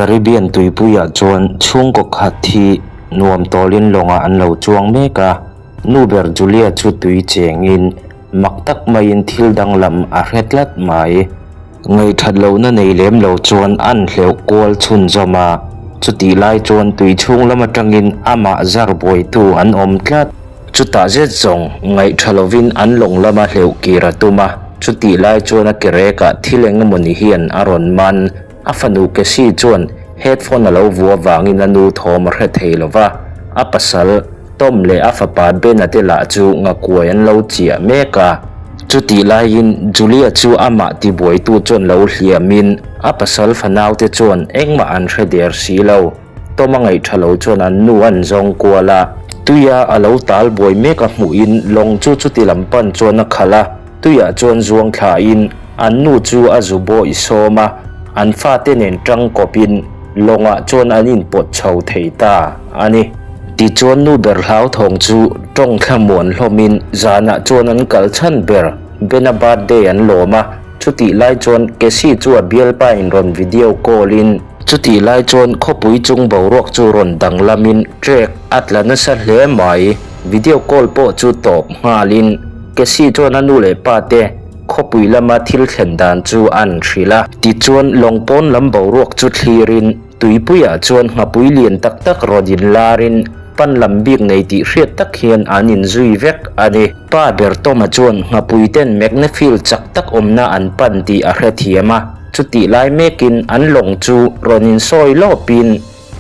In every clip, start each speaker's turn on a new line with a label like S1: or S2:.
S1: Caribbean ตุยปุยจวนช่วงกกหัดที่นวมตอลินลงอันเหลาจวงเมกานูเบอร์จูเลียจุตุยเจงอินมักตักมายินทิลดังลำอาเรตลัดหมายไงทัดเหลานั่นในเล่มเหลาจวนอันเหลวกวลชุนจอมาจุตีไลจวนตุยช่วงละมาจังอินอามาจารบอยตูอันอมตลัดจุตาเจจงไงทัลวินอันลงละมาเหลวกีระตุมาจุตีไลจวนกเรกะที่เลงมุนิเฮียนอารอนมันอาฟนูเกซีจวนเฮดโฟนเราวัววางินันูทอมเรเทลวะอาปัสลต้มเลอาฟปาเบนเตลาจูงกวยอันเราเจียเมกาจุตีลายินจูเลียจูอามาติบวยตูจวนเราเลียมินอาปัสลฟนาวเตจวนเอ็งมาอันเรเดียร์สีเราต้มไงทะเลจวนอันนูอันจงกัวละตุยาเราตาลบวยเมกาหูอินลงจูจุติลำปันจวนนักขละตุยาจวนจวงขาอินอันนูจูอาจูโบอิโซมาอันฟาเตเนนจังกบินลงจวนอันอินปดเชาเทตาอันนี้ติจวนนูเบอร์ลาวทองจูจงขมวนลมินจานะจวนอันกัลชันเบอร์เบนบาดเดอันโลมาจุติไลจวนเกซีจัวเบียลไปอินรอนวิดีโอโคลินจุติไลจวนขบุยจุงเบารวกจูรอนดังลามินเจกอัตลานัสเลไหมวิดีโอโคลโปจูตบมาลินเกซีจวนอันนูเลปาเตขบุยละมาทิลเข็นดานจูอันทรีละติจวนลงปนลำเบารวกจุดลีรินตุยปุยจวนหาปุยเลียนตักตักรอดินลารินปันลำบิกในติเรียตักเฮียนอานินซุยเวกอันนี้ป้าเบอร์โตมาจวนหาปุยเต้นแมกเนฟิลจักตักอมนาอันปันตีอาเรเทียมาจุติไลเมกินอันหลงจูรอนินซอยโลปิน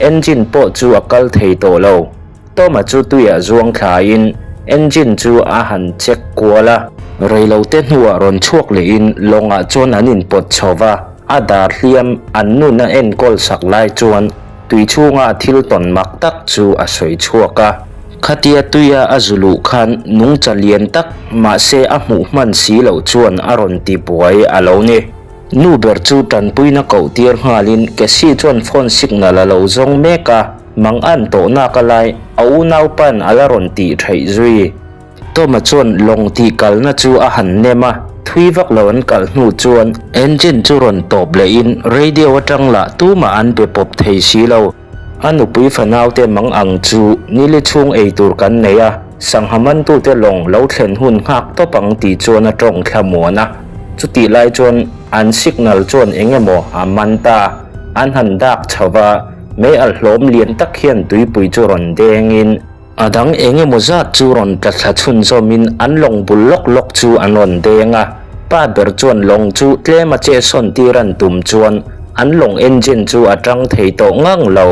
S1: เอนจินโปจูอักลเทโตโลโตมาจูตุยจวงขาอินเอนจินจูอาหันเช็กกัวละเรยเราเต้นหัวรอนชวกเลยอินลงจวนอันอินปดชาวาอาดาเลียมอันนู่นน่ะเอ็นกอลสักไลจวนตุยชูงาทิลตอนมักตักจูอาศัยชัวกะขัดยาตุยาอาจุลุขันนุงจะเลียนตักมาเซอหมูมันสีเหลาจวนอารอนติบวยอาเลาเนนูเบอร์จูตันปุยนักเก่าเตียร์ฮาลินเกซีจวนฟอนสิกนาลาเลาจงเมกะมังอันโตนากะไลเอานาวปันอารอนติไทยจุยโตมาจวนลงตีกัลนาจูอาหันเนมาทวีวักเหล่านั้นกัลนูจวนเอนจินจูรอนตบเลยอินเรดิโอจังละตู้มาอันเปปบเทสีเราอันอุปุยฝันเอาเตมังอังจูนิลิช่วงเอตูร์กันเนียสังหมันตู้เตลงแล้วเข็นหุ่นหักต่อปังตีจวนตรงแค่มัวนะจุติไลจวนอันสิกนัลจวนเองโมอามันตาอันหันดักชาวาไม่อัลลมเลียนตักเขียนตุยปุยจูรอนเดงอินอาดังเองโมจัดจูรอนตัดชุนโซมินอันลงบุลลกจูอันรอนเดงะป้าเบอร์จวนลงจูเตลมาเจสอนตีรันตุมจวนอันลงเอนจินจูอาจังเทโตงังเหลา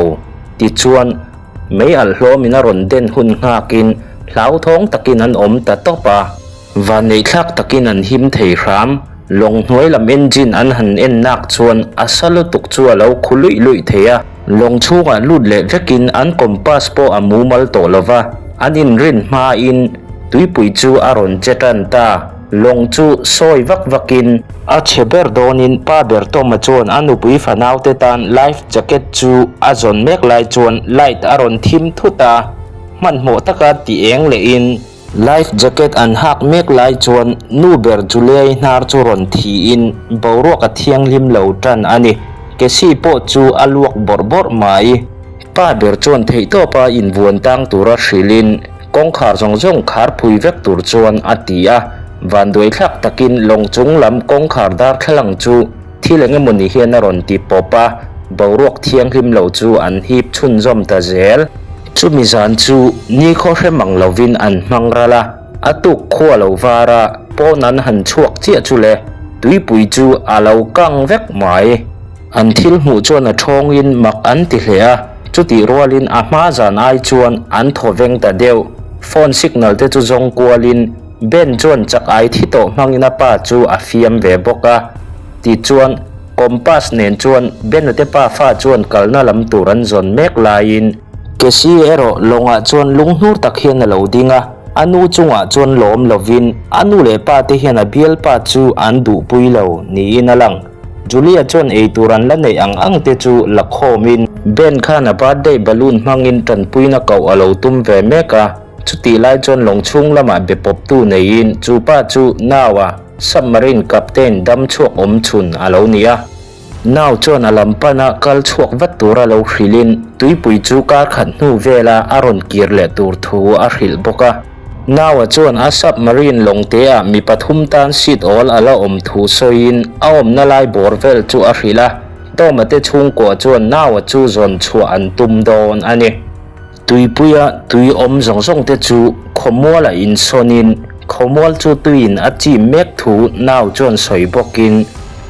S1: ติจวนไม่อัลโลมินารอนเดนหุ่นหากินเหลาท้องตะกินอันอมตะตบะวันในทักตะกินอันหิมเทรามลงหน่วยลำเอนจินอันหันเอ็นนักจวนอาศัลตุกจัวเหลาคุลุยลุยเทียลงชูอันลุดเละกินอันคอมปัสโปอามูมัลโตลวะอันอินรินมาอินตุยปุยจูอารอนเจตันตาลงจูซอยวักินอาเชเบอร์โดนินป้าเบอร์โตมาจวนอันุปุยฝันเอาเตตันไลฟ์แจ็คเก็ตจูอาจอนเมกไลจวนไลท์อารอนทิมทุตามันโหตะกัดตีเองเลยอินไลฟ์แจ็คเก็ตอันหักเมกไลจวนนูเบอร์จูเลียนาร์จูรอนทีอินบาวรัวกเทียงลิมเหลาจันอันนี้เกซีโปจูอลวกบอร์ไม่ป้าเบอร์จวนเทโตป้าอินวนตังตุระชิลินกองขาจงขาร์พุยเวกตุรจวนอติยาวันด้วยทักตะกินลงจุงลำกงขาดาร์ขลังจูที่เลงมุนิเฮียนรอนติปปะบาวรวกเทียงหิมเหลาจูอันฮิบชุนจอมตาเจลจูมิจานจูนี่เขาเรมังเหลาวินอันมังระละอตุกขัวเหลาวาระปอนันหันชวกเจียจูเลตุยปุยจูอาเหลากังเวกไหมอันทิลหูจวนทองอินมักอันติเลียจุติรัวลินอามาจานไอจวนอันทเวงตาเดียวฟอนสิกนัลเตจูจงกัวลินเบนจวนจากไอที่โตมังอินาป้าจูอาฟิมเวบกะติจวนคอมปัสเนนจวนเบนเตป้าฟ้าจวนกัลนาลำตุรันจนเมกลายินเกซีเอโรลงจวนลุงนูร์ตะเคียนเหลาดิงะอนุจุงจวนลมลวินอนุเลป้าเทียนเบียลป้าจูอันดูปุยเหลานี่นั่งจูเลียจวนเอตุรันและในอังเตจูลักโคมินเบนข้านาบาดได้บอลลูนมังอินตันปุยนักเก่าอลาวตุมเวเมกะจุติไลจวนลงชุงละมาเบปบตูในอินจูป้าจูนาวาซัมมารินกัปเตนดัมชวกอมชุนอลาวเนีย นาวจวนอลัมปนะกัลชวกวัตตุระเราหิลินตุยปุยจูการขันนูเวลาอารอนกีร์เลตูร์ทูอาหิลบกะนาวจวนอาซับมารีนลงเตียมีปฐุมตันสิดออลอลาอมทูโซยินอมนาลายบอร์เวลจูอาหิละโตมาเตชุงกัวจวนนาวจูจนชัวอันตุมดอนอันนี้ตุยปุยตุยอมสงสงเตจูขโมลอินโซนินขโมลจูตุยนอจิเมกทูนาวจวนสอยบกิน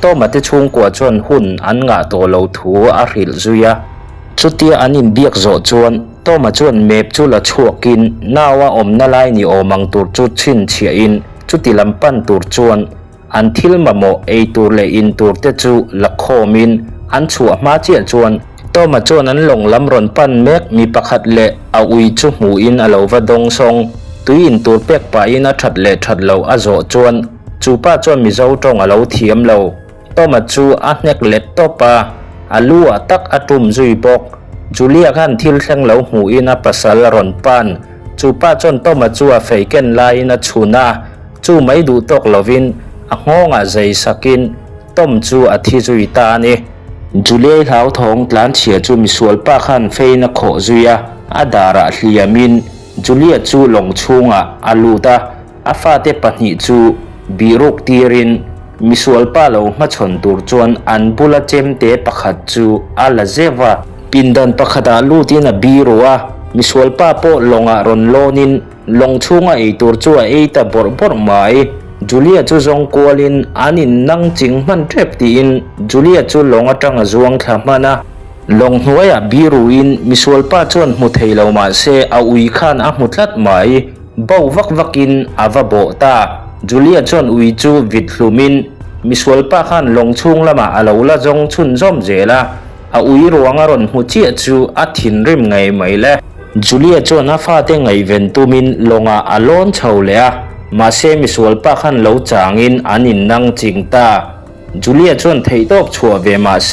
S1: โตมาเตชุงกัวจวนหุ่นอันงาโตโลทูอาหิลซุยาจุดที่อันนินเบียกโจจวนโตมาจวนเมบจุละชัวกินนาวอมนาลายนิโอมังตูจุดชินเชียอินจุดที่ลำปันตูจวนอันทิลมาโมเอตูเลอินตูเตจูละโคมินอันชัวมาเจียจวนโตมาจวนนั้นลงลำรอนปันเมกมีประคัดเละเอาอุยจุหูอินอลาวดงซงตุยอินตูเป็กไปอินอัดเละชัดเลาอโจจวนจูป้าจวนมีเจ้าตรงอลาวเทียมเลาโตมาจูอันเนกเล็ดโตปาอลัวตักอตุมจุยปกจูเลียกันทิลเชงเหลาหูอินาปัสสลรอนปันจูป้าจนโตมาจูเฟยเกนไลนาชูนาจูไม่ดูตกลวินงงใจสักินต้มจูอธิจุยตานีจูเลียเหลาทองหลานเฉียจูมิสวลป้าขันเฟยนักโขจุยอาดาระเลียมินจูเลียจูหลงชุงอาลูตาอาฟาเตปนิจูบิรุกตีรินมิสวลป้าเรามาชนตูจวนอันบุลเจมเตปขัดจูอาลาเซวาปินดันปขัดอาลูตินาบีรัวมิสวลป้าโปลงรอนโลนินลงชุงไอตูจูไอตาบอร์บอร์ไมจูเลียจูจงกัวลินอานินนังจิงมันเทปตีนจูเลียจูลงจังจวงขมานะลงหัวยบีรุอินมิสวลป้าจวนมุเทลามาเซอาอุยขานอามุตลัดไมบ่าววักวักินอาวโบตาจูเลียจวนอุยจูวิดลูมินมิสวลป้าขันลงชุงละมาอาลาวละจงชุนจอมเจละอาอุยรวงอรอนหูเจียจูอาทินริมไงไม่เละจูเลียจวนอาฟาเตงไงเวนตุมินลงอาลอนเฉาเละมาเซมิสวลป้าขันเหลาจางอินอานินนังจิงตาจูเลียจวนเทยตอกชัวเวมาเซ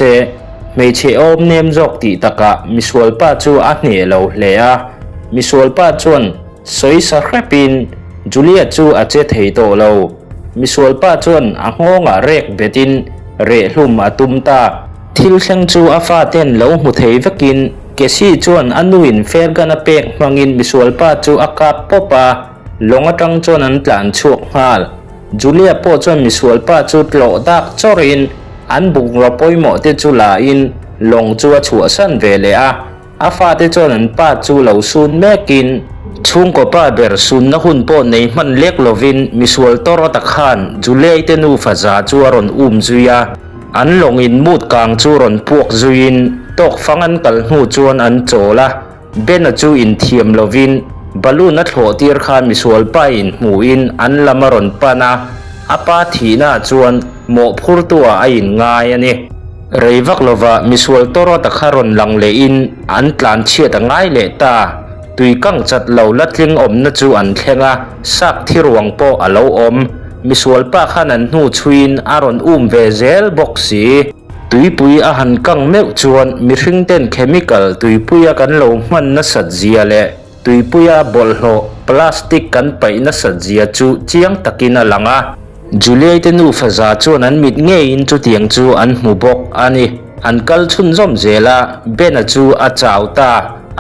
S1: ไม่เชอมเนมจอกติตะกะมิสวลป้าจูอาเนเหลาเลียมิสวลป้าจวนสวยสักปินจูเลียจูอาเจเทยโตเหลามิสวลป้าจวนอ่างงเรกเบตินเรลุมอาตุมตาทิลเชงจูอาฟาเตนเหลาหุเทยวักินเกซี่จวนอนุอินเฟรกันอเปกมังอินมิสวลป้าจูอากาปปาลงจังจวนอันตลานชวกฮาลจูเลียโปจวนมิสวลป้าจูโลดักจอรินอันบุกรปอยหมอเตจูลาอินลงจัวชัวสันเวเลอาฟาเตจวนอันป้าจูเหลาซุนแม่กินชุงก็ป้าเบรซุนนักหุ่นโปในมันเล็กโลวินมิสวลตอรตะขานจูเลียเตนูฟาซาจูรอนจุยาอันลงอินมูดกลางจูรอนพวกจุยินตกฟังอันกัลหูจวนอันโจละเบนจูอินเทียมโลวินบอลลูนัดหัวตีร์ขานมิสวลป้าอินหูอินอันละมารอนปานาอาปาทีน่าจวนโมพูดตัวอินง่ายนี่เรย์วักโลวามิสวลตอรตะขารอนลังเลอินอันตลานเชียดง่ายเลตาตุยกังจัดเหล่าลัดลิงอมนัจูอันเทงะสักที่รวงโปอเหล่าอมมิสวลป้าขันหูชวินอารอนเวเซลบ็อกซีตุยปุยอาหันกังเมกจวนมิริงเตนเคมีคอลตุยปุยกันเหล่ามันนัสเจียเลตุยปุยบอลโลพลาสติกกันไปนัสเจียจูเจียงตะกินลังจูเลียเตนูฟาซาจวนอันมิดเงยินจูเตียงจูอันหูบกอันนี้อันกัลชุนจอมเจลาเบนจูอาจาวตา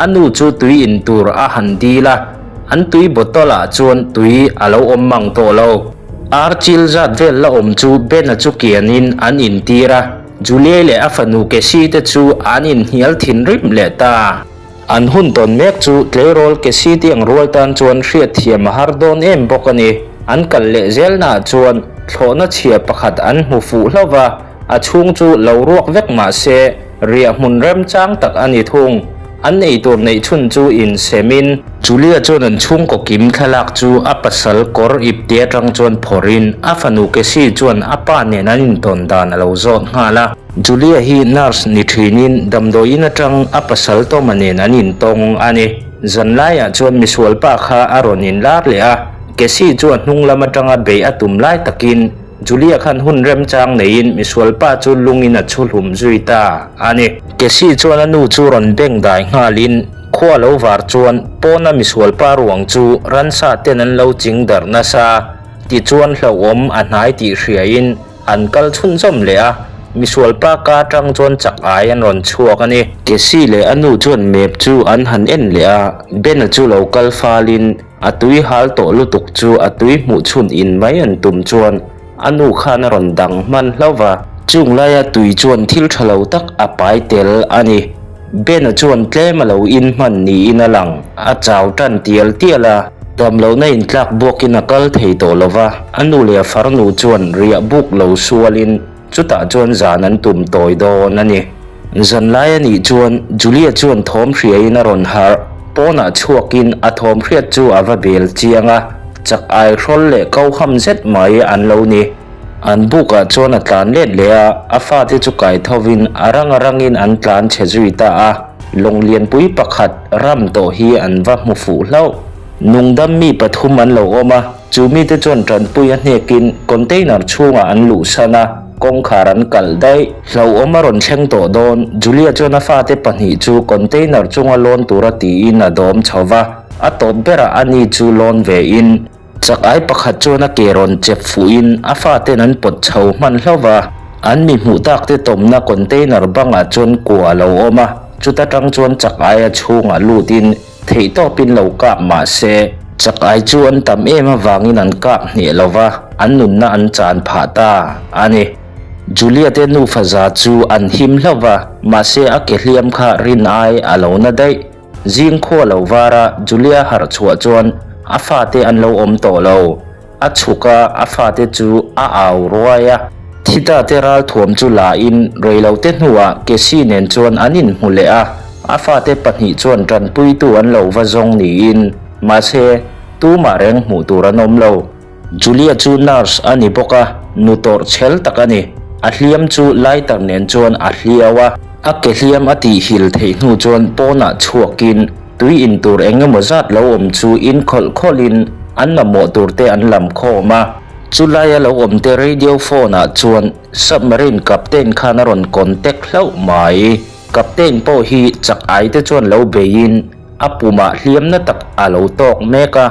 S1: อันนูจูตุยอินตูร์อาหันดีละอันตุยบตละจวนตุยอาลาวอมมังโตเลาอาร์จิลจัดเวลละอมจูเบนจูเกียนินอันอินตีระจูเลียเลอาฟนูเกซีเตจูอันอินเฮียลทินริมเลตาอันหุ่นตนเมกจูเลโรลเกซีที่ยังรวยตันจวนเชียเทียมฮาร์ดอนเอ็มบกันีอันกัลเลเซลนาจวนโถนัดเชียประคัดอันหูฟูลาวาอาชุงจูเหลารวกเวกมาเซเรียมุนเริ่มจ้างตักอันนี้ทุงอันในตัวในชุนจูอินเซมินจูเลียจวนอันชุงก็กิมขลักจูอัปสัลกอร์อิบเดียรังจวนพอรินอาฟนูเกซีจวนอัปาเนนันินตอนดานเราโจงฮาละจูเลียฮีนาร์สนิทรินินดำโดยนัจังอัปสัลโตมันเนนันินตองอันนี้จันไลอาจวนมิสวลปาคาอารอนินลาร์เลียเกซีจวนนุ่งละมาจังอาเบยอตุมไลตะกินจูเลียขันหุ่นเริ่มจางในอินมิสวลป้าจูลุงอินัดชุลหุมจุยตาอันนี้เกซีจวนนูจูรันเบ่งได้งาลินขวาเลวาร์จวนปอนามิสวลป้ารวงจูรันซาเตนันเลวจิงดาร์นาซาติจวนเลวอมอันหายติเรียอินอันกัลชุนจอมเลีย mi sual pa ka tang chon chak ai an ron chuak ani ke si le anu chon mep chu an han en le a ben chu local falin atui hal to lutuk chu atui mu chun in mai an tum chuan anu khan ron dang man hlova chung laya tui chuan thil thalo tak apai tel ani ben chuan tlem lo in man ni in alang a chaw tan tial tiala dam lo na in tlak bokin akal thei to lova anu le farnu chuan ria buk lo sualin chuta chuan zan an tum toi do nani zan lai ani chuan Julia chuan thom hria in ron har pona chuakin a thom hriat chu ava bel chianga chak ai rol le kau kham zet mai an lo ni an buka chuan a tlan let le a fa te chu kai thovin arangin an tlan chhezui ta a longlian pui pakhat ram to hi an va mu fu hlo nungdam mi pathum an lo oma chumi te chuan tran pui a hnekin container chunga an lu sana kong kharan kal dai hlo oma ron thleng to don Julia chuan a fa te pahnih chu container chunga lon tura ti in a dom chhowa a top bera ani chu lon ve in chak ai pakhat chuan a ke ron chep fu in a fa te nan pot chho man hlova an mi hmu tak te tomna container banga chuan kwa lo oma chuta tang chuan chak ai a chunga lutin thei to pin lo ka ma se chak ai chu an tam em awangin an kap hne lova an nun na an chan pha ta ani Julia te nu faza chu an him hlova ma se a ke hliam kha rin ai alo na dai jing kho lo wara Julia har chua chuan a fa te an lo om to lo a chuka a fa te chu a aw roya thita te ral thuam chu la in reilo te hnuwa ke si nen chuan anin hmule a fa te pahnih chuan tran pui tu an lo va zong ni in ma se tu ma reng hmu tur anom lo Julia chu nurse ani boka nutor chhel takani a hliam chu lai tar nen chuan a hliawa a ke hliam ati hil thei hnu chuan pona chuakin tui in tur engemaw zat lo om chu in kholin an na mo tur te an lam khoma chulaya lo om te radio phone a chuan submarine captain khan ron contact hlo mai captain po hi chak ai te chuan lo bein apuma hliam na tak alo tok meka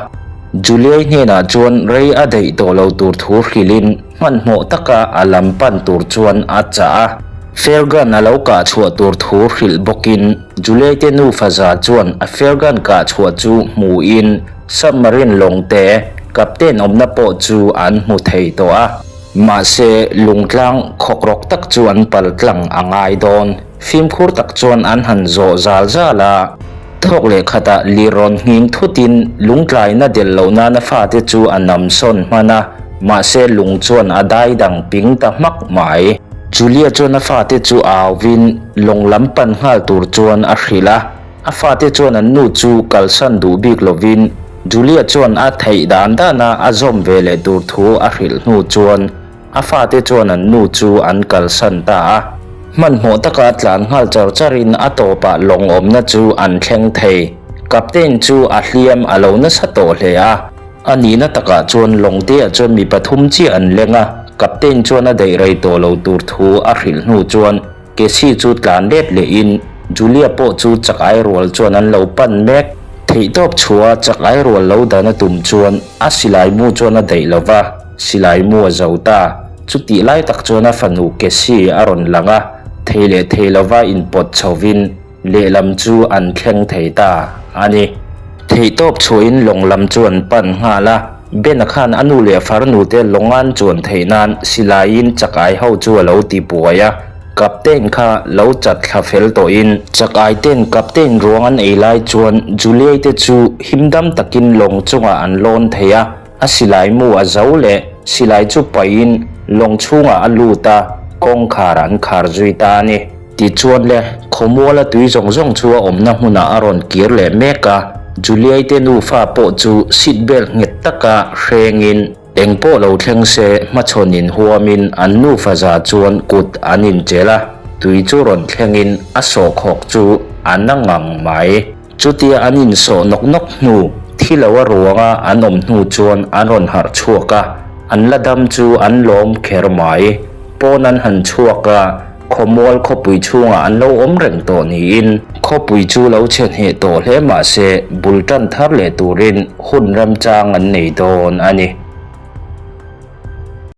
S1: Julia hena chuan rei a dei to lo tur thur hilin man mo taka alam pan tur chuan a cha Fairgun alo ka chua tur thur hil bokin Julia te nu faza chuan a Fairgun ka chua chu mu in submarine long te captain omna po chu an mu thei to ma se lungtlang khokrok tak chuan paltlang angai don film khur tak chuan an han zo zal zala thok le khata liron nging thutin lungtlai na del lo na na fa te chu anam son mana ma se lung chuan adai dang ping ta mak mai Julia chuan a fa te chu awin longlam pan ngal tur chuan a hrila a fa te chuan an nu chu kalsan du bik lovin Julia chuan a thei dan dana a zom vele tur thu a hril hnu chuan a fa te chuan an nu chu an kalsan ta man mo taka tlan ngal charcharin a topa long om na chu an thleng thei captain chu a hliam alo na sa to hle ani na taka chuan long te a chuan mi pathum chi an lenga captain chuan a dei rei to lo tur thu a hril hnu chuan ke si chu tlan let le in Julia po chu chakai rol chuan an lo pan mek thei top chua chakai rol lo dana tum chuan a silai mu chuan a dei lova silai mu a zauta chuti lai tak chuan a fanu ke si a ron langa theile theilova in pot chovin le lam chu an thleng thei ta ani thei top chuin longlam chuan pan ngala ben khan anu le farnu te longan chuan theinan silain chakai ho chu lo ti puaya captain kha lo chat thafel to in chakai ten captain ruangan elai chuan Julia te chu himdam takin long chunga an lon theya a silai mu a zaule silai chu pain long chunga aluta kong kharan khar zuita ni ti chuan le khomola tui zong chua omna hmuna aron kir le meka Julia te nu fa po chu seatbelt nget taka hrengin engpo lo thleng se machonin huamin an nu faza chuan kut anin chela tui chu ron thlengin a so khok chu anangam mai chutia anin so nok nu thilawa ruanga anom nu chuan aron har chuaka an ladam chu an lom kher mai ponan han chuaka khomol khopui chunga an lo om reng to ni in khopui chu lo chen he to hle ma se bultan thar le turin hun ram chang an nei don ani